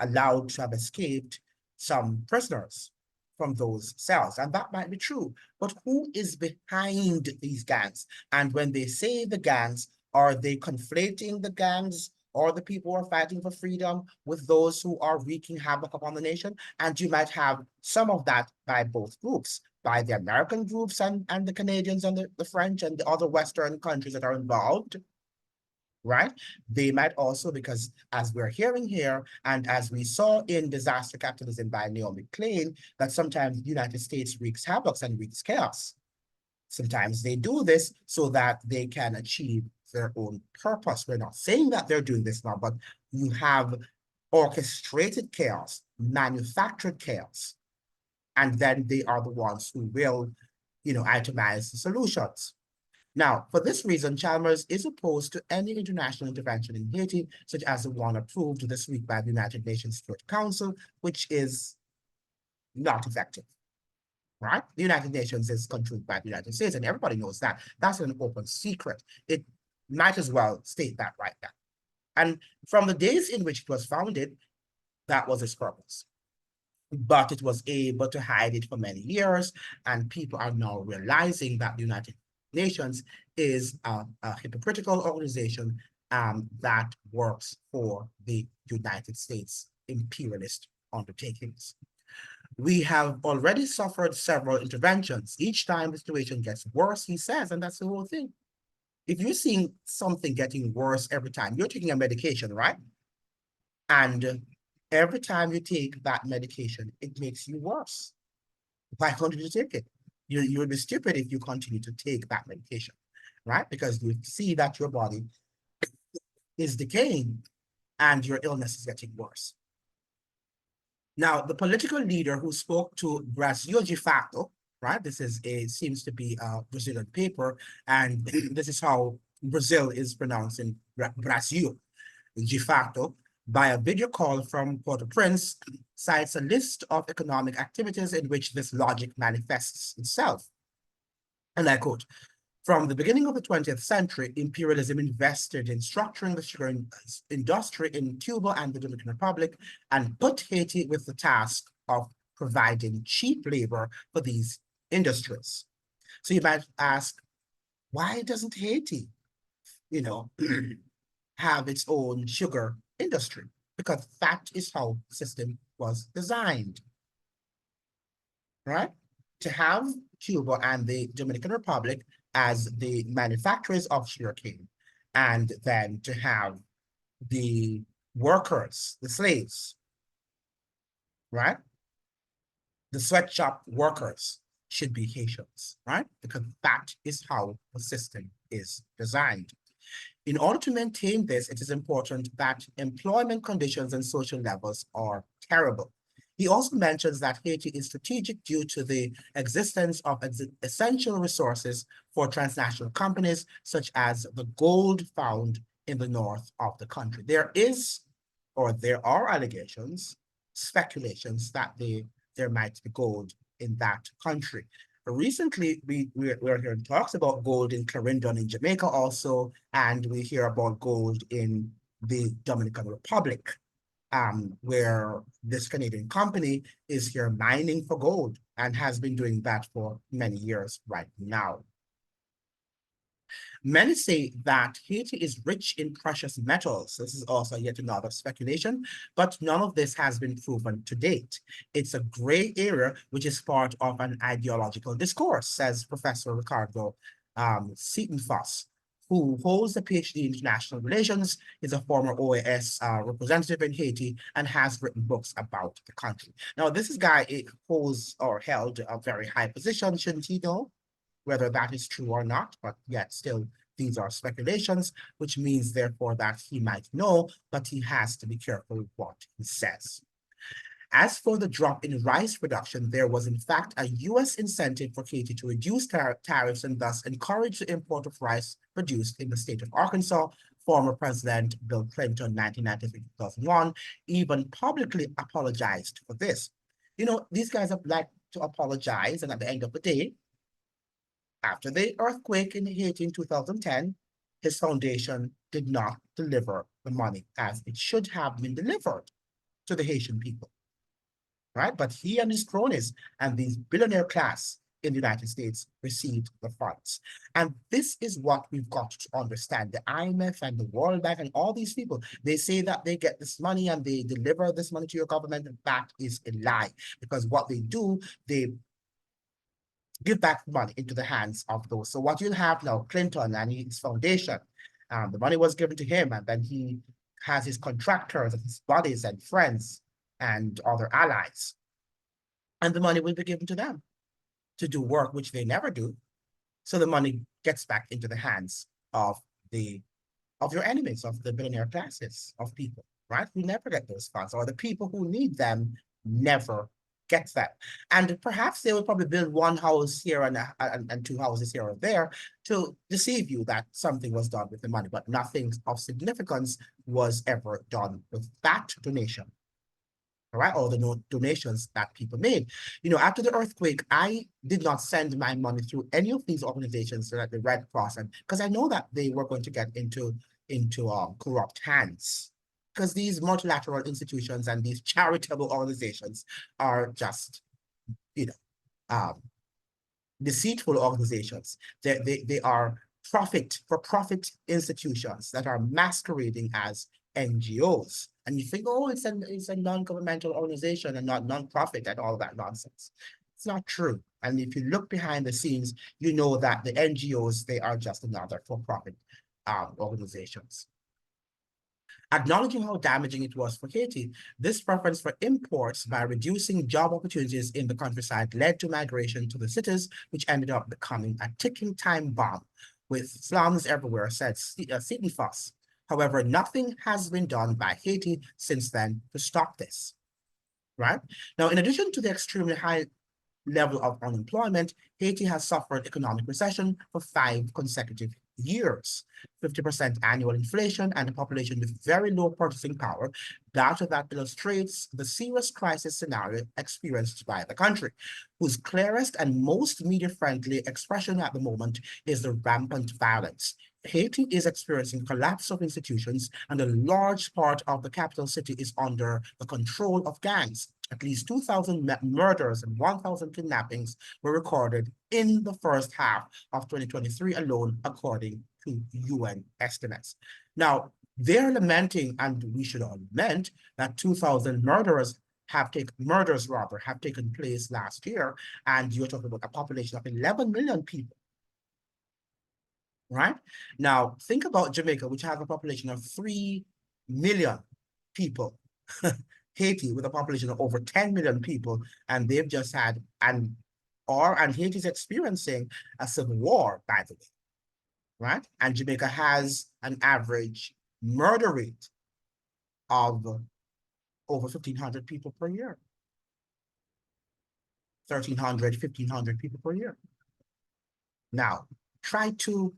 allowed to have escaped some prisoners from those cells. And that might be true, but who is behind these gangs? And when they say the gangs, are they conflating the gangs or the people who are fighting for freedom with those who are wreaking havoc upon the nation? And you might have some of that by both groups, by the American groups and the Canadians and the French and the other Western countries that are involved, right? They might also, because as we're hearing here, and as we saw in Disaster Capitalism by Naomi Klein, that sometimes the United States wreaks havoc and wreaks chaos. Sometimes they do this so that they can achieve their own purpose. We're not saying that they're doing this now, but you have orchestrated chaos, manufactured chaos, and then they are the ones who will, itemize the solutions. Now, for this reason, Chalmers is opposed to any international intervention in Haiti, such as the one approved this week by the United Nations Security Council, which is not effective, right? The United Nations is controlled by the United States, and everybody knows that. That's an open secret. It might as well state that right now. And from the days in which it was founded, that was its purpose. But it was able to hide it for many years, and people are now realizing that the United Nations is a hypocritical organization that works for the United States imperialist undertakings. We have already suffered several interventions. Each time the situation gets worse, he says, and that's the whole thing. If you're seeing something getting worse every time, you're taking a medication, right? And every time you take that medication, it makes you worse. Why can't you take it? You would be stupid if you continue to take that medication, right? Because you see that your body is decaying and your illness is getting worse. Now, the political leader who spoke to Brasil de facto, right? This is seems to be a Brazilian paper, and this is how Brazil is pronounced in Brasil de facto, by a video call from Port-au-Prince, cites a list of economic activities in which this logic manifests itself. And I quote, from the beginning of the 20th century, imperialism invested in structuring the sugar industry in Cuba and the Dominican Republic and put Haiti with the task of providing cheap labor for these industries. So you might ask, why doesn't Haiti, you know, have its own sugar industry? Because that is how the system was designed, right? To have Cuba and the Dominican Republic as the manufacturers of sugarcane, and then to have the workers, the slaves, right? The sweatshop workers should be Haitians, right? Because that is how the system is designed. In order to maintain this, it is important that employment conditions and social levels are terrible. He also mentions that Haiti is strategic due to the existence of essential resources for transnational companies, such as the gold found in the north of the country. There is, or there are allegations, speculations that there might be gold in that country. Recently, we're hearing talks about gold in Clarendon in Jamaica also, and we hear about gold in the Dominican Republic, where this Canadian company is here mining for gold and has been doing that for many years right now. Many say that Haiti is rich in precious metals. This is also yet another speculation, but none of this has been proven to date. It's a gray area, which is part of an ideological discourse, says Professor Ricardo Seaton-Foss, who holds a PhD in international relations, is a former OAS representative in Haiti, and has written books about the country. Now, this guy holds or held a very high position, shouldn't he know? Whether that is true or not, but yet still these are speculations, which means therefore that he might know, but he has to be careful with what he says. As for the drop in rice production, there was in fact a U.S. incentive for Haiti to reduce tariffs and thus encourage the import of rice produced in the state of Arkansas. Former President Bill Clinton, 1993-2001, even publicly apologized for this. You know, these guys have like to apologize, and at the end of the day, after the earthquake in Haiti in 2010, his foundation did not deliver the money as it should have been delivered to the Haitian people, right? But he and his cronies and these billionaire class in the United States received the funds. And this is what we've got to understand. The IMF and the World Bank and all these people, they say that they get this money and they deliver this money to your government, and that is a lie. Because what they do, they give back money into the hands of those. So what you'll have now, Clinton and his foundation, the money was given to him, and then he has his contractors and his buddies and friends and other allies. And the money will be given to them to do work which they never do. So the money gets back into the hands of your enemies, of the billionaire classes of people, right? Who never get those funds, or the people who need them never get that. And perhaps they will probably build one house here and two houses here or there to deceive you that something was done with the money, but nothing of significance was ever done with that donation. All right, all the donations that people made. You know, after the earthquake, I did not send my money through any of these organizations, like the Red Cross, and because I know that they were going to get into corrupt hands. Because these multilateral institutions and these charitable organizations are just, you know, deceitful organizations. They are for-profit institutions that are masquerading as NGOs. And you think, oh, it's a non-governmental organization and not non-profit and all that nonsense. It's not true. And if you look behind the scenes, you know that the NGOs, they are just another for-profit organizations. Acknowledging how damaging it was for Haiti, this preference for imports by reducing job opportunities in the countryside led to migration to the cities, which ended up becoming a ticking time bomb, with slums everywhere, said Seton Foss. However, nothing has been done by Haiti since then to stop this, right? Now, in addition to the extremely high level of unemployment, Haiti has suffered economic recession for 5 consecutive years, 50% annual inflation, and a population with very low purchasing power. Data that illustrates the serious crisis scenario experienced by the country, whose clearest and most media-friendly expression at the moment is the rampant violence. Haiti is experiencing collapse of institutions, and a large part of the capital city is under the control of gangs. At least 2,000 murders and 1,000 kidnappings were recorded in the first half of 2023 alone, according to UN estimates. Now, they're lamenting, and we should all lament, that 2,000 murders have taken place last year, and you're talking about a population of 11 million people, right? Now, think about Jamaica, which has a population of 3 million people. Haiti, with a population of over 10 million people, and they've just had, and Haiti's experiencing a civil war, by the way, right? And Jamaica has an average murder rate of over 1,500 people per year. 1,300, 1,500 people per year. Now, try to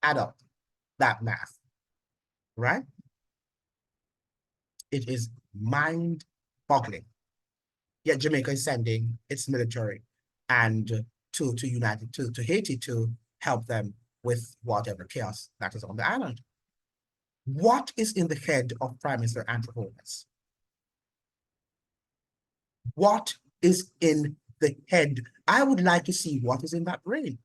add up that math, right? It is mind-boggling. Yet Jamaica is sending its military and to Haiti to help them with whatever chaos that is on the island. What is in the head of Prime Minister Andrew Holness? What is in the head? I would like to see what is in that brain.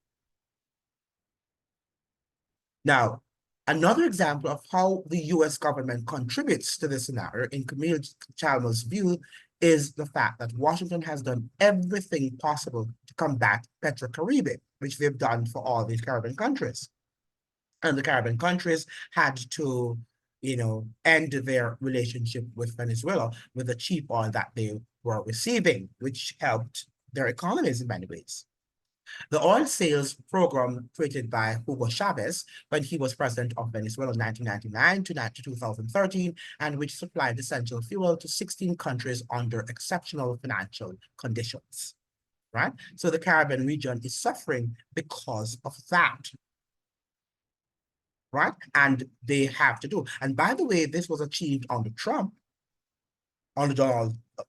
Now, another example of how the US government contributes to this scenario, in Camille Chalmers' view, is the fact that Washington has done everything possible to combat Petro-Caribbean, which they've done for all these Caribbean countries. And the Caribbean countries had to, end their relationship with Venezuela with the cheap oil that they were receiving, which helped their economies in many ways. The oil sales program created by Hugo Chavez when he was president of Venezuela in 1999 to 2013, and which supplied essential fuel to 16 countries under exceptional financial conditions, right? So the Caribbean region is suffering because of that, right? And they have to do. And by the way, this was achieved under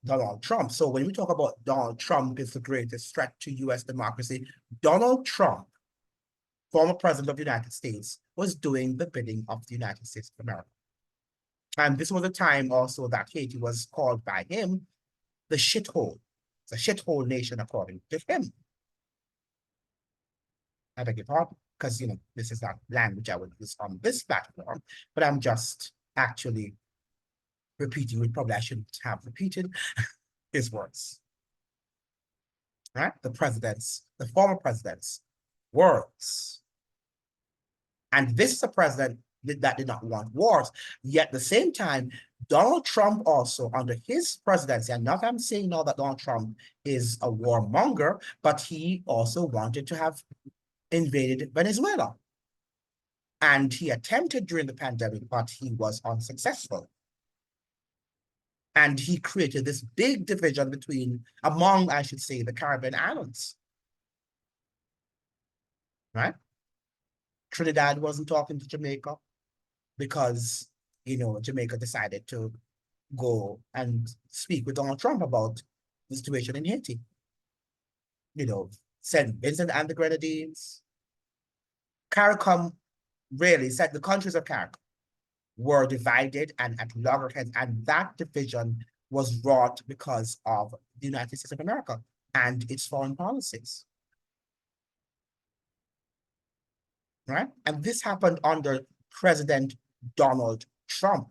Donald Trump. So when we talk about Donald Trump is the greatest threat to US democracy, Donald Trump, former president of the United States, was doing the bidding of the United States of America. And this was a time also that Haiti was called by him the shithole. It's a shithole nation according to him. I beg your pardon, because this is not language I would use on this platform, but I'm just actually repeating what probably I shouldn't have repeated his words, right? The former president's words. And this is a president that did not want wars. Yet at the same time, Donald Trump also, under his presidency, and not I'm saying now that Donald Trump is a warmonger, but he also wanted to have invaded Venezuela. And he attempted during the pandemic, but he was unsuccessful. And he created this big division among, I should say, the Caribbean islands, right? Trinidad wasn't talking to Jamaica because, Jamaica decided to go and speak with Donald Trump about the situation in Haiti. St. Vincent and the Grenadines, CARICOM really said the countries of CARICOM were divided and at loggerheads, and that division was wrought because of the United States of America and its foreign policies, right? And this happened under President Donald Trump.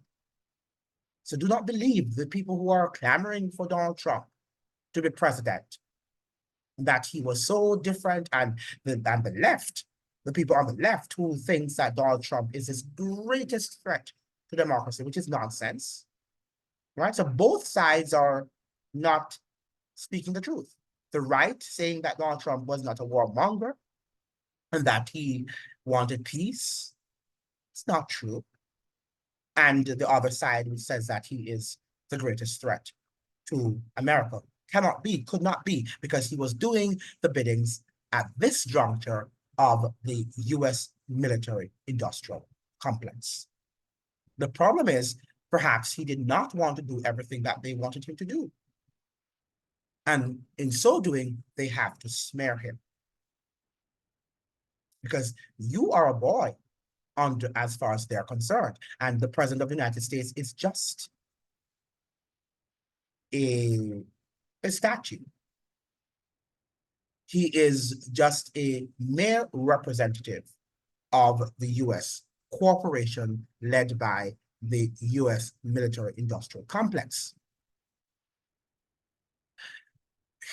So do not believe the people who are clamoring for Donald Trump to be president, that he was so different, and the left, the people on the left who thinks that Donald Trump is his greatest threat to democracy, which is nonsense, right? So both sides are not speaking the truth. The right saying that Donald Trump was not a warmonger and that he wanted peace. It's not true. And the other side which says that he is the greatest threat to America. Cannot be, could not be, because he was doing the biddings at this juncture of the US military industrial complex. The problem is, perhaps he did not want to do everything that they wanted him to do. And in so doing, they have to smear him. Because you are a boy, under, as far as they're concerned. And the President of the United States is just a statue. He is just a mere representative of the US corporation led by the US military industrial complex.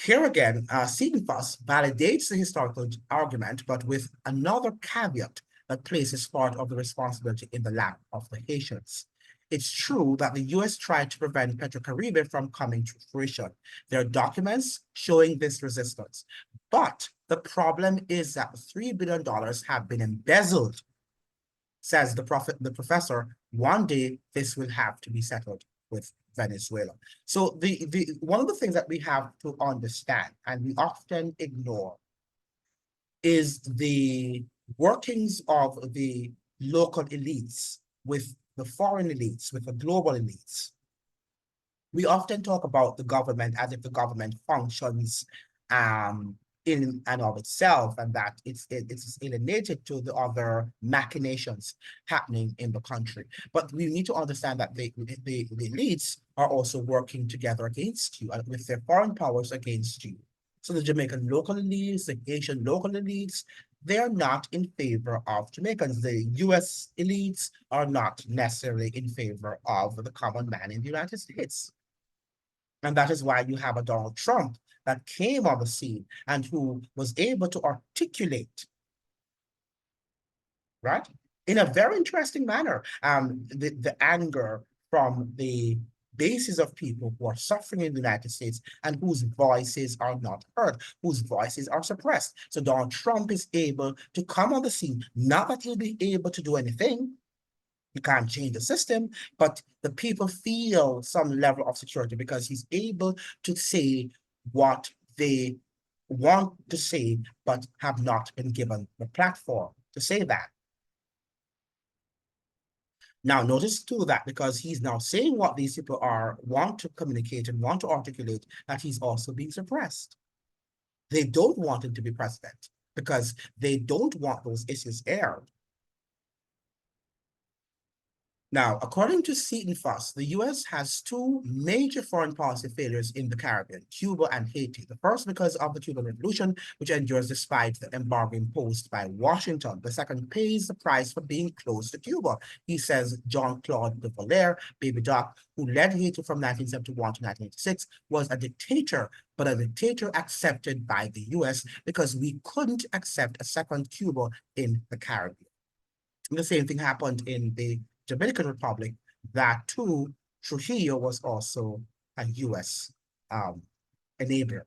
Here again, Cephas validates the historical argument, but with another caveat that places part of the responsibility in the lap of the Haitians. It's true that the US tried to prevent PetroCaribe from coming to fruition. There are documents showing this resistance. But the problem is that $3 billion have been embezzled. Says the professor, one day this will have to be settled with Venezuela. So one of the things that we have to understand, and we often ignore, is the workings of the local elites with the foreign elites, with the global elites. We often talk about the government as if the government functions in and of itself, and that it's alienated to the other machinations happening in the country. But we need to understand that the elites are also working together against you, with their foreign powers against you. So the Jamaican local elites, the Asian local elites, they're not in favor of Jamaicans. The US elites are not necessarily in favor of the common man in the United States. And that is why you have a Donald Trump that came on the scene and who was able to articulate, right, in a very interesting manner, the anger from the bases of people who are suffering in the United States and whose voices are not heard, whose voices are suppressed. So Donald Trump is able to come on the scene, not that he'll be able to do anything, he can't change the system, but the people feel some level of security because he's able to say what they want to say, but have not been given the platform to say that. Now, notice too that because he's now saying what these people want to communicate and want to articulate, that he's also being suppressed. They don't want him to be president because they don't want those issues aired. Now, according to Seton Fuss, the US has two major foreign policy failures in the Caribbean, Cuba and Haiti. The first because of the Cuban Revolution, which endures despite the embargo imposed by Washington. The second pays the price for being close to Cuba. He says Jean-Claude de Valère, Baby Doc, who led Haiti from 1971 to 1986, was a dictator, but a dictator accepted by the US because we couldn't accept a second Cuba in the Caribbean. And the same thing happened in the Dominican Republic, that too, Trujillo was also a US enabler.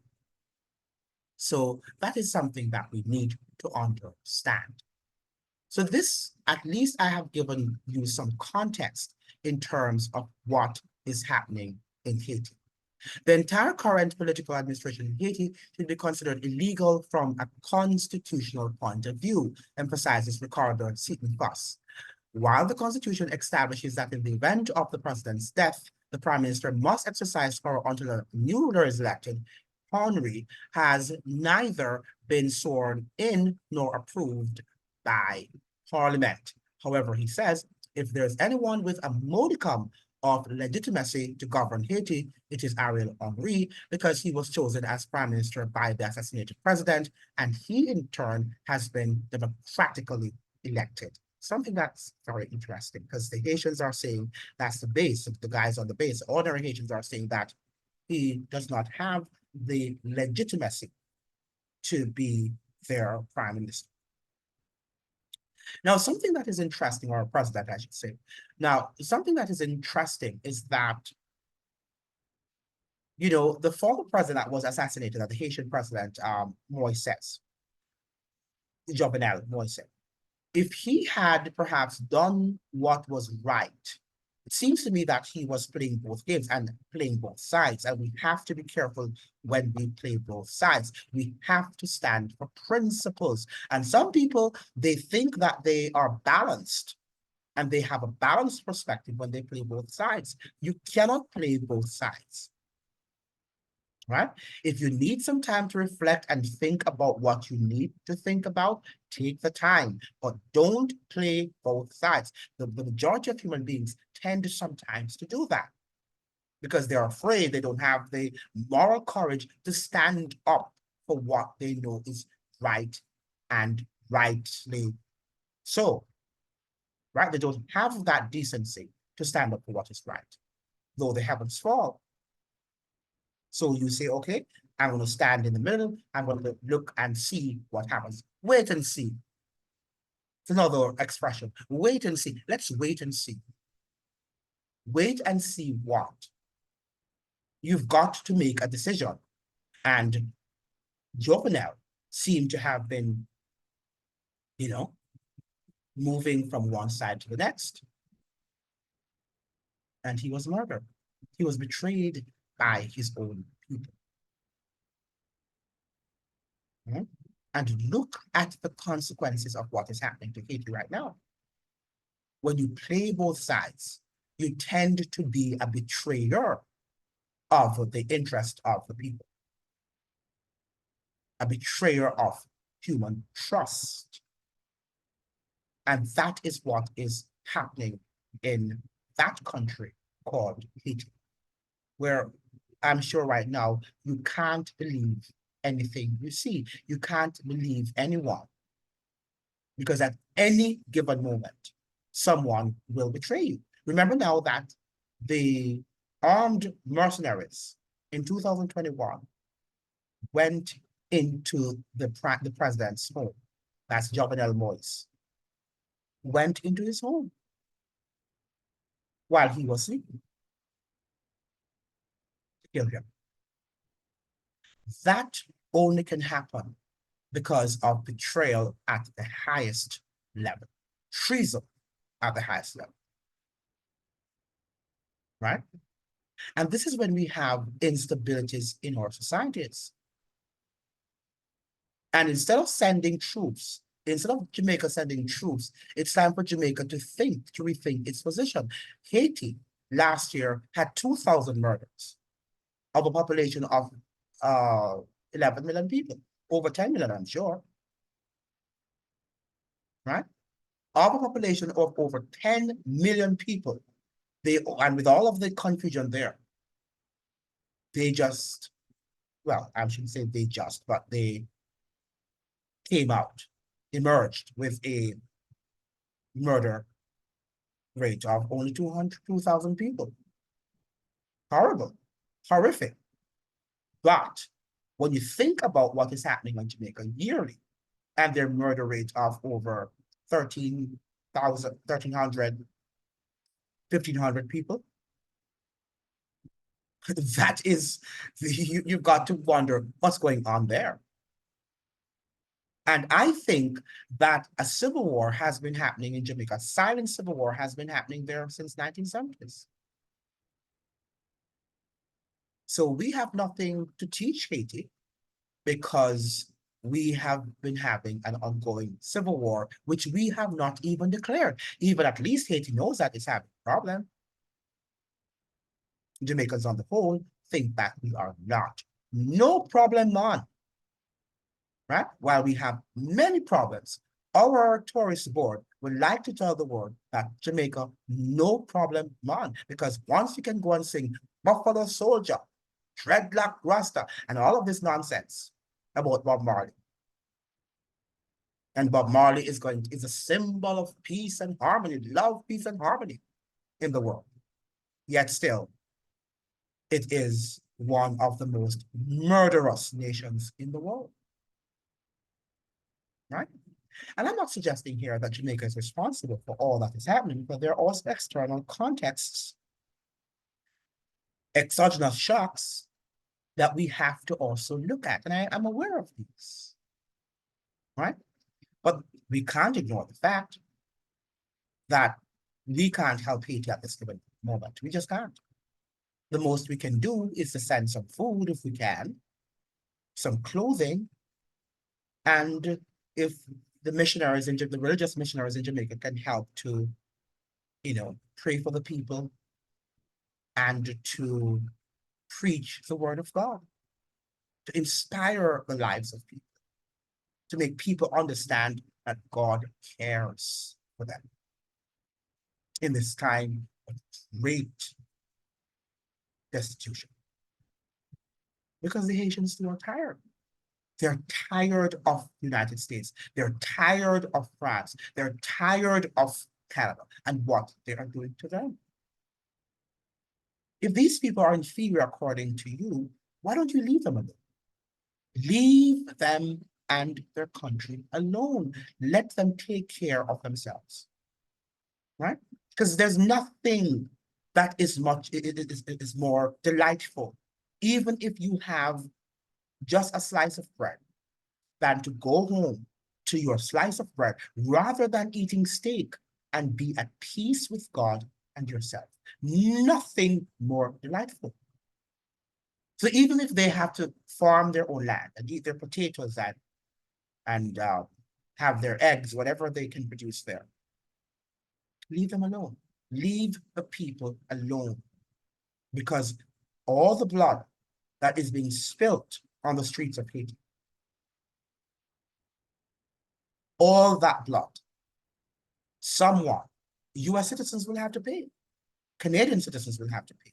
So that is something that we need to understand. So this, at least I have given you some context in terms of what is happening in Haiti. The entire current political administration in Haiti should be considered illegal from a constitutional point of view, emphasizes Ricardo Seton Fuss. While the Constitution establishes that in the event of the president's death, the prime minister must exercise power until a new ruler is elected, Henry has neither been sworn in nor approved by Parliament. However, he says, if there's anyone with a modicum of legitimacy to govern Haiti, it is Ariel Henry, because he was chosen as prime minister by the assassinated president, and he in turn has been democratically elected. Something that's very interesting, because the Haitians are saying that's the base, the guys on the base, ordinary Haitians are saying that he does not have the legitimacy to be their prime minister. Now, something that is interesting, or a president, I should say. Now, something that is interesting is that, the former president that was assassinated, the Haitian president, Moises, Jovenel Moises, if he had perhaps done what was right, it seems to me that he was playing both games and playing both sides. And we have to be careful when we play both sides. We have to stand for principles. And some people, they think that they are balanced and they have a balanced perspective when they play both sides. You cannot play both sides. Right? If you need some time to reflect and think about what you need to think about, take the time, but don't play both sides. The majority of human beings tend to sometimes to do that because they're afraid, they don't have the moral courage to stand up for what they know is right and rightly so, right? They don't have that decency to stand up for what is right, though the heavens fall. So you say, okay, I'm going to stand in the middle. I'm going to look and see what happens. Wait and see. It's another expression. Wait and see. Let's wait and see. Wait and see what? You've got to make a decision. And Jovenel seemed to have been, moving from one side to the next. And he was murdered. He was betrayed by his own people. And look at the consequences of what is happening to Haiti right now. When you play both sides, you tend to be a betrayer of the interest of the people, a betrayer of human trust. And that is what is happening in that country called Haiti, where I'm sure right now you can't believe anything you see. You can't believe anyone, because at any given moment, someone will betray you. Remember now that the armed mercenaries in 2021 went into the president's home. That's Jovenel Moise. Went into his home while he was sleeping to kill him. That only can happen because of betrayal at the highest level, treason at the highest level, right? And this is when we have instabilities in our societies. And instead of sending troops, instead of Jamaica sending troops, it's time for Jamaica to rethink its position. Haiti last year had 2,000 murders of a population of 11 million people, over 10 million, I'm sure, right? Of a population of over 10 million people, and with all of the confusion there, they just, well, I shouldn't say but they came out, emerged with a murder rate of only 2,000 people. Horrible, horrific. But when you think about what is happening in Jamaica yearly, and their murder rate of over 13,000, 1,300, 1,500 people, that is, you've got to wonder what's going on there. And I think that a civil war has been happening in Jamaica. A silent civil war has been happening there since 1970s. So we have nothing to teach Haiti because we have been having an ongoing civil war, which we have not even declared. Even at least Haiti knows that it's having a problem. Jamaicans on the whole think that we are not. No problem, man. Right? While we have many problems, our tourist board would like to tell the world that Jamaica, no problem, man. Because once you can go and sing Buffalo Soldier, Dreadlock Rasta, and all of this nonsense about Bob Marley. And Bob Marley is a symbol of peace and harmony, love, peace, and harmony in the world. Yet still, it is one of the most murderous nations in the world. Right? And I'm not suggesting here that Jamaica is responsible for all that is happening, but there are also external contexts, exogenous shocks that we have to also look at. And I'm aware of these, right? But we can't ignore the fact that we can't help Haiti at this given moment. We just can't. The most we can do is to send some food if we can, some clothing, and if the missionaries and the religious missionaries in Jamaica can help to, pray for the people and to preach the word of God, to inspire the lives of people, to make people understand that God cares for them in this time of great destitution. Because the Haitians too are tired. They're tired of the United States. They're tired of France. They're tired of Canada and what they are doing to them. If these people are inferior according to you, why don't you leave them alone? Leave them and their country alone. Let them take care of themselves, right? Because there's nothing that is is more delightful, even if you have just a slice of bread, than to go home to your slice of bread rather than eating steak and be at peace with God and yourself. Nothing more delightful. So even if they have to farm their own land and eat their potatoes and have their eggs, whatever they can produce there, leave them alone. Leave the people alone, because all the blood that is being spilt on the streets of Haiti, all that blood, someone, US citizens will have to pay. Canadian citizens will have to pay.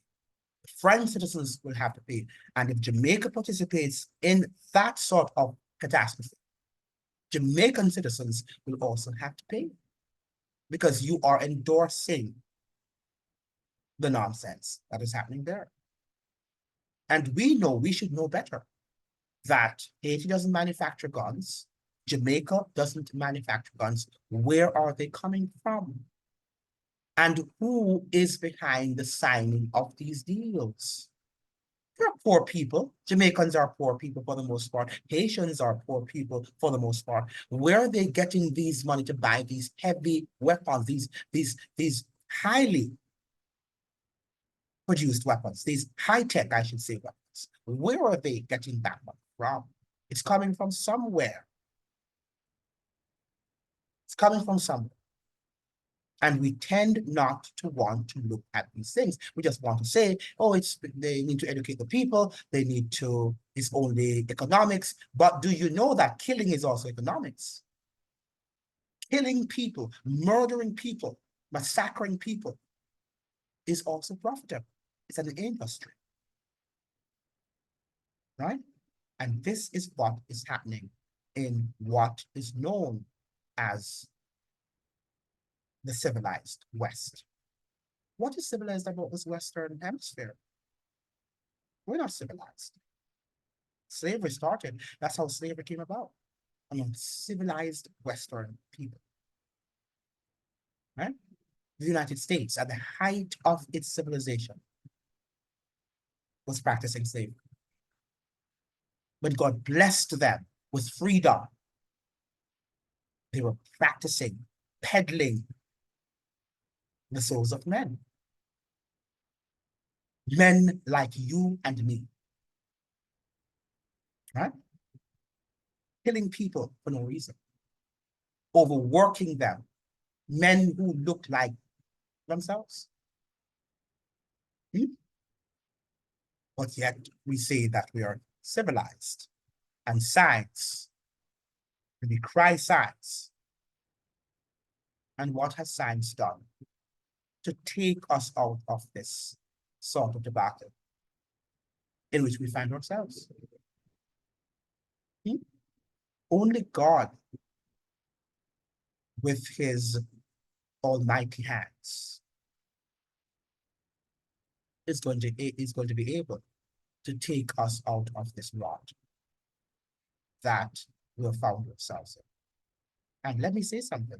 French citizens will have to pay. And if Jamaica participates in that sort of catastrophe, Jamaican citizens will also have to pay, because you are endorsing the nonsense that is happening there. And we should know better, that Haiti doesn't manufacture guns. Jamaica doesn't manufacture guns. Where are they coming from? And who is behind the signing of these deals? They're poor people. Jamaicans are poor people for the most part. Haitians are poor people for the most part. Where are they getting these money to buy these heavy weapons, these highly produced weapons, these high-tech, I should say, weapons? Where are they getting that money from? It's coming from somewhere. It's coming from somewhere. And we tend not to want to look at these things. We just want to say, oh, they need to educate the people. It's only economics. But do you know that killing is also economics? Killing people, murdering people, massacring people is also profitable. It's an industry, right? And this is what is happening in what is known as the civilized West. What is civilized about this Western hemisphere? We're not civilized. Slavery started. That's how slavery came about. Among civilized Western people, right? The United States, at the height of its civilization, was practicing slavery. But God blessed them with freedom. They were practicing, peddling the souls of men. Men like you and me, right? Killing people for no reason, overworking them, men who looked like themselves. But yet we say that we are civilized, and science, we cry science. And what has science done to take us out of this sort of debacle in which we find ourselves? Only God, with his almighty hands, is going to be able to take us out of this rot that we have found ourselves in. And let me say something.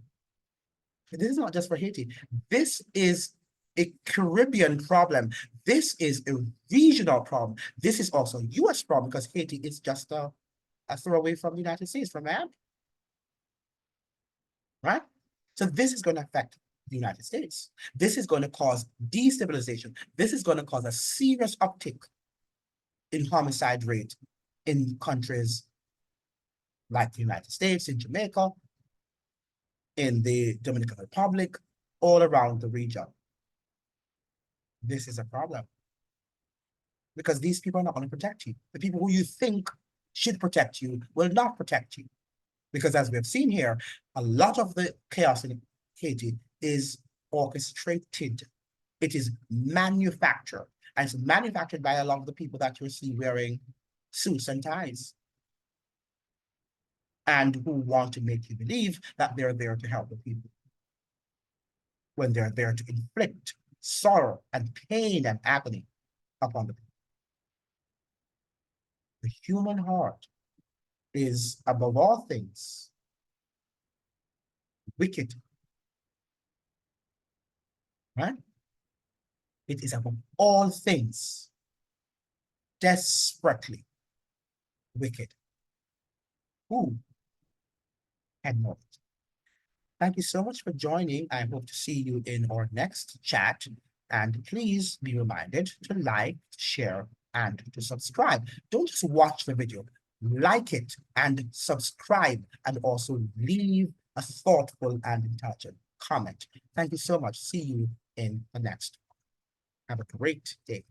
This is not just for Haiti. This is a Caribbean problem. This is a regional problem. This is also a U.S. problem because Haiti is just a throwaway from the United States, from Miami, right? So this is going to affect the United States. This is going to cause destabilization. This is going to cause a serious uptick in homicide rate in countries like the United States, in Jamaica, in the Dominican Republic, all around the region. This is a problem because these people are not going to protect you. The people who you think should protect you will not protect you. Because as we've seen here, a lot of the chaos in Haiti is orchestrated. It is manufactured. And it's manufactured by a lot of the people that you see wearing suits and ties. And who want to make you believe that they're there to help the people, when they're there to inflict sorrow and pain and agony upon the people. The human heart is, above all things, wicked, right? It is above all things desperately wicked. Who can know it? Thank you so much for joining. I hope to see you in our next chat. And please be reminded to like, share, and to subscribe. Don't just watch the video, like it and subscribe, and also leave a thoughtful and intelligent comment. Thank you so much. See you in the next one. Have a great day.